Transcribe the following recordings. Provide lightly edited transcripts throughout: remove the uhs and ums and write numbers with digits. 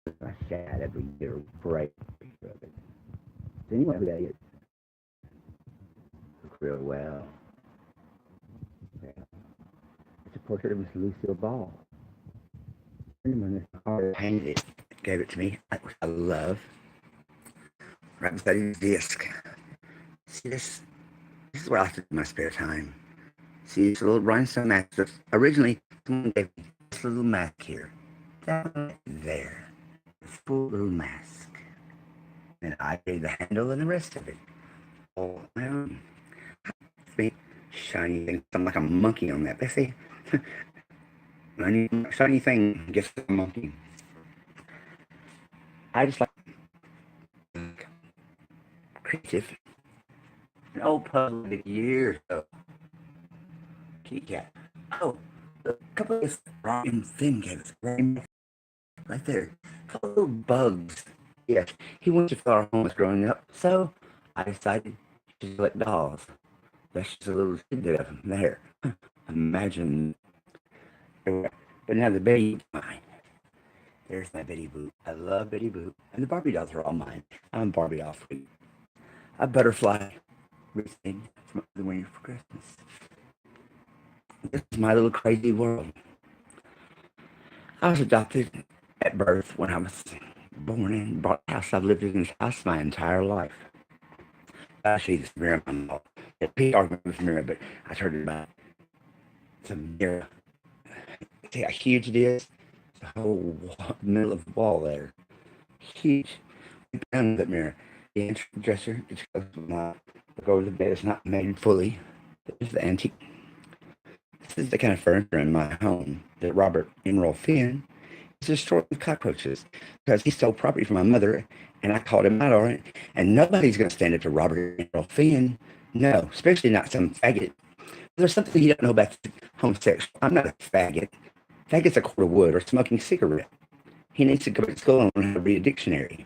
I shot every year, great picture of it. So anyway, who that is? Look real well. Yeah. It's a portrait of Miss Lucille Ball. And when this artist painted it, gave it to me, which I love, right beside his disc. See this? This is what I like to do in my spare time. See this little rhinestone mask. Originally, someone gave me this little mask here. That one there. This full little mask. And I gave the handle and the rest of it. Oh, well, big shiny thing. I'm like a monkey on that. They say, shiny thing gets a monkey. I just like creative. An old puzzle I did years ago. Kitty cat. Oh, a couple of Robin Finn gave us right there. A couple of little bugs. Yes, he went to our home growing up, so I decided to collect dolls. That's just a little tidbit of them there. Imagine. But now the Betty mine. There's my Betty Boop. I love Betty Boop. And the Barbie dolls are all mine. I'm Barbie doll free. A butterfly received from the winter for Christmas. This is my little crazy world. I was adopted at birth when I was born in the house. I've lived in this house my entire life. Actually, this mirror, my mom. It peaked argument with mirror, but I turned it back. It's a mirror. See how huge it is? The whole middle of the wall there. Huge. We found that mirror. The antique dresser, it's close to my the go to the bed. It's not made fully. There's the antique. This is the kind of furniture in my home that Robert Enroll Finn is destroying with cockroaches because he stole property from my mother and I called him out on it. And nobody's going to stand up to Robert Enroll Finn. No, especially not some faggot. There's something you don't know about homosexual. I'm not a faggot. Faggot's a cord of wood or smoking cigarette. He needs to go to school and learn how to read a dictionary.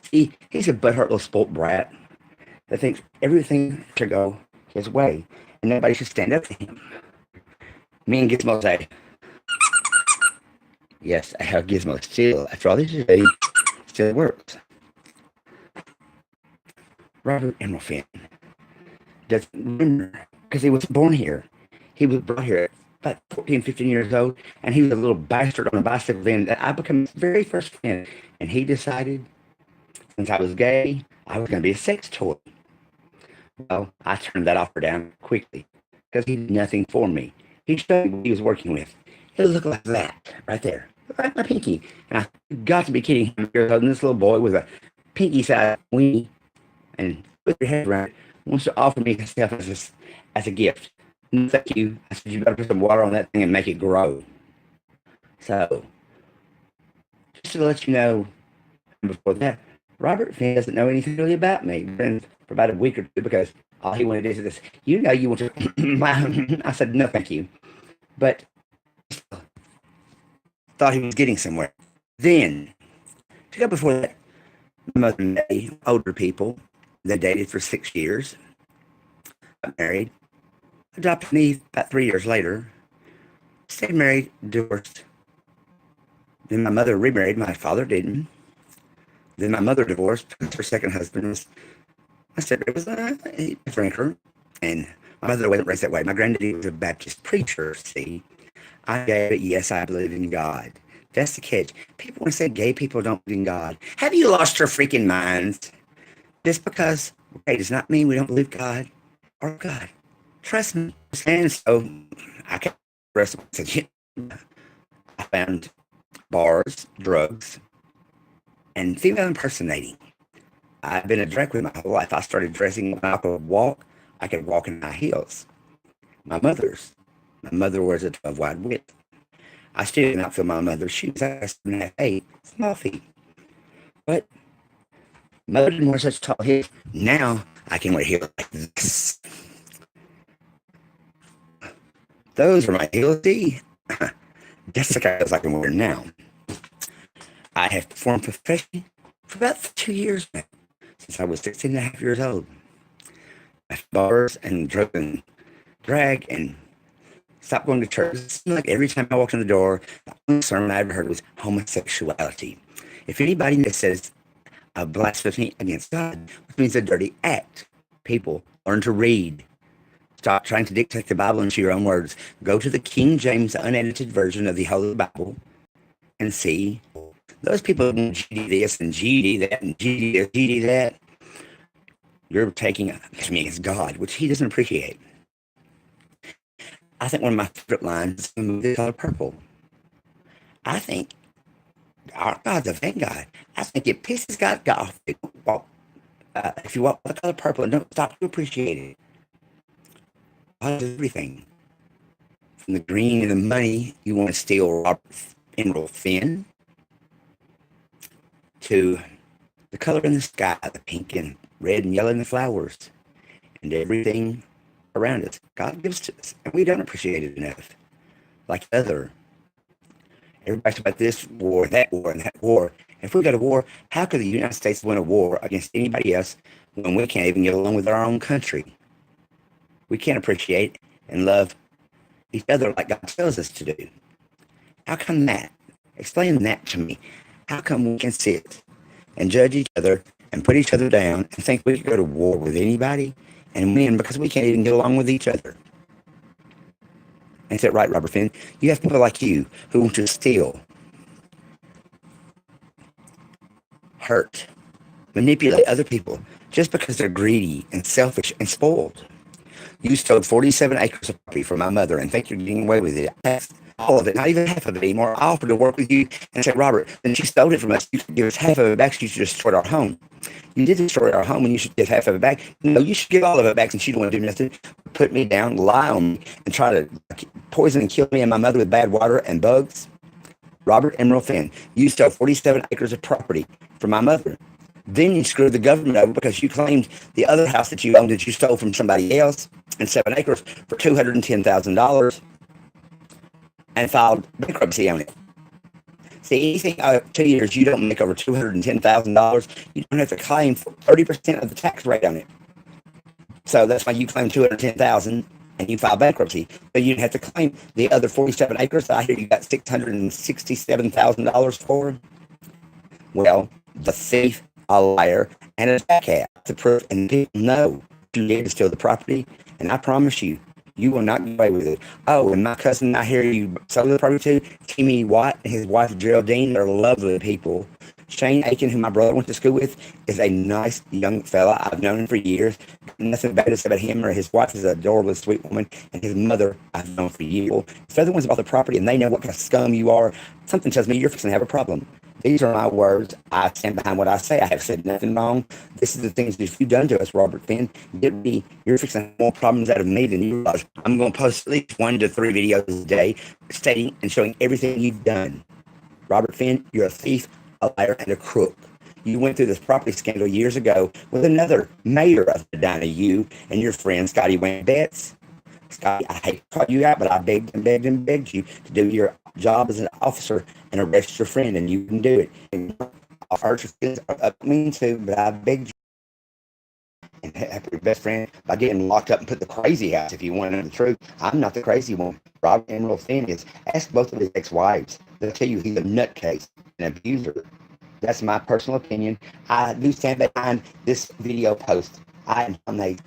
See, he's a butthurt little spoilt brat that thinks everything should go his way and nobody should stand up to him. Me and Gizmo say, yes, I have Gizmo still. After all these years, still works. Robert Emmelfin doesn't remember because he was born here. He was brought here at about 14, 15 years old, and he was a little bastard on a bicycle then. I became his very first friend, and he decided since I was gay, I was going to be a sex toy. Well, I turned that offer down quickly because he did nothing for me. He showed me what he was working with. It looked like that right there. Look like my pinky. And I got to be kidding him. This little boy with a pinky sized weenie and put your head around it wants to offer me himself as a gift. No, thank you. I said, you better put some water on that thing and make it grow. So, just to let you know, before that, Robert Finn doesn't know anything really about me. Been for about a week or two because all he wanted is this. You know, you want to. I said, no, thank you. But thought he was getting somewhere. Then, to go before that, my mother and older people. They dated for 6 years. Got married. Adopted me about 3 years later. Stayed married, divorced. Then my mother remarried. My father didn't. Then my mother divorced because her second husband was, I said, it was a drinker. And my mother wasn't raised that way. My granddaddy was a Baptist preacher, see. I gave it, yes, I believe in God. That's the catch. People want to say gay people don't believe in God. Have you lost your freaking minds? Just because gay does not mean we don't believe God or God. Trust me. And so I kept the rest of it. I found bars, drugs, and female impersonating. I've been a drag queen my whole life. I started dressing when I could walk. I could walk in high heels. My mother wears a 12 wide width. I still do not feel my mother's shoes. I have 7.5, 8, small feet. But mother didn't wear such tall heels. Now I can wear heels like this. Those are my heels. See? That's the kind of heels I can wear now. I have performed professionally for about 2 years now, since I was 16.5 years old. At bars and drug and drag and Stopped going to church. It seemed like every time I walked in the door, the only sermon I ever heard was homosexuality. If anybody that says a blasphemy against God, which means a dirty act, people learn to read. Stop trying to dictate the Bible into your own words. Go to the King James unedited version of the Holy Bible and see those people who GD this and GD that and GD this, GD that. You're taking me as God, which he doesn't appreciate. I think one of my favorite lines is the movie The Color Purple. I think our God's a vain God. I think it pisses God off if you walk The Color Purple and don't stop to appreciate it. God does everything. From the green and the money you want to steal Robert Emerald Finn to the color in the sky, the pink and red and yellow in the flowers, and everything around us. God gives to us, and we don't appreciate it enough. Like everybody's about this war, that war, and that war. If we go to war, how could the United States win a war against anybody else when we can't even get along with our own country? We can't appreciate and love each other like God tells us to do. How come that? Explain that to me. How come we can sit and judge each other and put each other down and think we can go to war with anybody and win because we can't even get along with each other? Ain't that right, Robert Finn? You have people like you who want to steal, hurt, manipulate other people just because they're greedy and selfish and spoiled. You stole 47 acres of property from my mother and think you're getting away with it. That's all of it, not even half of it anymore. I offered to work with you and said, Robert, then she stole it from us. You should give us half of it back so you should destroy our home. You did destroy our home and you should give half of it back. No, you should give all of it back since you don't want to do nothing. Put me down, lie on me, and try to poison and kill me and my mother with bad water and bugs. Robert Emerald Finn, you stole 47 acres of property from my mother. Then you screwed the government over because you claimed the other house that you owned that you stole from somebody else and 7 acres for $210,000 and filed bankruptcy on it. See, anything 2 years you don't make over $210,000, you don't have to claim 30% of the tax rate on it. So that's why you claim $210,000 and you file bankruptcy. But you have to claim the other 47 acres that I hear you got $667,000 for. Well, the thief, a liar, and a jackass. The proof, and people know you did to steal the property, and I promise you, you will not get away with it. Oh, and my cousin, I hear you sold the property to Timmy White and his wife Geraldine. They're lovely people. Shane Aiken, who my brother went to school with, is a nice young fella. I've known him for years. Nothing bad to say about him or his wife is an adorable, sweet woman, and his mother I've known for years. If they're the ones about the property and they know what kind of scum you are, something tells me you're fixing to have a problem. These are my words. I stand behind what I say. I have said nothing wrong. This is the things that you've done to us, Robert Finn. You're fixing to have more problems out of me than you realize. I'm going to post at least 1 to 3 videos a day stating and showing everything you've done. Robert Finn, you're a thief, a liar, and a crook. You went through this property scandal years ago with another mayor of Medina, you and your friend, Scotty Wayne Betts. Scotty, I hate to call you out, but I begged and begged and begged you to do your job as an officer and arrest your friend, and you can do it. And I'll hurt your feelings. I mean to, but I begged you and help your best friend by getting locked up and put the crazy house. If you want to know the truth, I'm not the crazy one. Robert Emerald Finn is. Ask both of his ex-wives. They'll tell you he's a nutcase, an abuser. That's my personal opinion. I do stand behind this video post. I nominate